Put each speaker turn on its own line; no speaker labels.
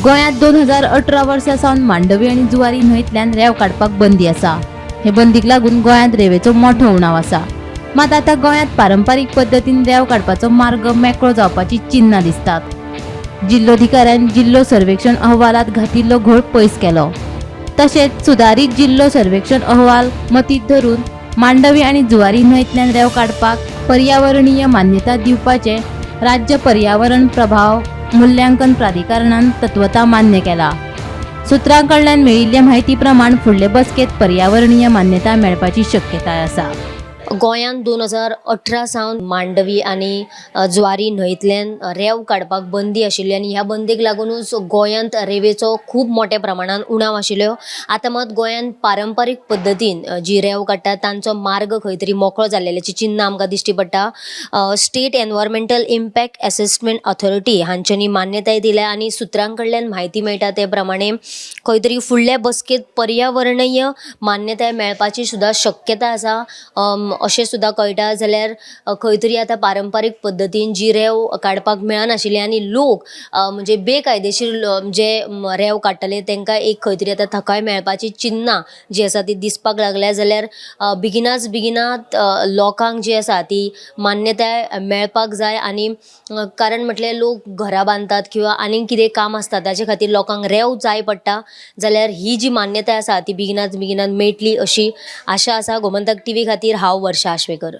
गोंयांत 2018 वर्सा सावन मांडवी आनी जुवारी न्हंयतल्यान रेंव काडपाक बंदी आसा। हे बंदीक लागून गोंयांत रेंवेचो मोठो उणाव आसा। मात आतां गोंयांत पारंपारीक पद्दतीन रेंव काडपाचो मार्ग मेकळो जावपाची चिन्नां दिसतात। जिल्लोधिकाऱ्यान जिल्लो सर्वेक्षण अहवालात घातिल्लो घोळ पयस केलो। तशेंच सुदारीत जिल्लो सर्वेक्षण अहवाल मतींत धरून मांडवी आनी जुवारी न्हंयतल्यान रेंव काडपाक पर्यावरणीय मान्यता दिवपाचे राज्य पर्यावरण प्रभाव मूल्यांकन प्राधिकरणान तत्वता मान्य केला। सुत्रां कडल्यान मेळिल्ले म्हायती प्रमाण फुडले बसकेत पर्यावरणीय मान्यता मेळपाची शक्यताय आसा।
गोंयांत 2018 सावन मांडवी आनी जुवारी न्हंयतल्यान रेंव काडपाक बंदी आशिल्ली आनी ह्या बंदेक लागूनच गोंयांत रेंवेचो खूब मोठ्या प्रमाणान उणाव आशिल्लो। आतां मात गोंयांत पारंपारीक पद्दतीन जी रेंव काडटात तांचो मार्ग खंय तरी मोकळो जाल्ल्याची चिन्नां आमकां दिश्टी पडटा। State environmental impact assessment authority हांच्यांनी मान्यताय दिल्या आनी सुत्रां कडल्यान म्हायती मेळटा ते प्रमाणे खंय तरी फुडल्या बसकेत पर्यावरणीय मान्यताय मेळपाची सुद्दां शक्यता आसा अशें सुद्दां कळटा। जाल्यार खंय तरी आतां पारंपारीक पद्दतीन जी रेंव काडपाक मेळनाशिल्ली आनी लोक म्हणजे बेकायदेशीर जे रेंव काडटाले तांकां एक खंय तरी आतां थाकाय मेळपाची चिन्नां जी आसा ती दिसपाक लागल्या। जाल्यार बेगिनात लोकांक जी आसा ती मान्यताय मेळपाक जाय आनी कारण म्हटल्यार लोक घरां बांदतात किंवा आनीक कितें काम आसता ताचे खातीर लोकांक रेंव जाय पडटा। जाल्यार ही जी मान्यताय आसा ती बेगिनात मेळटली अशी आशा आसा। गोमंतक टीव्ही खातीर हांव वर्षा आश्वेकर।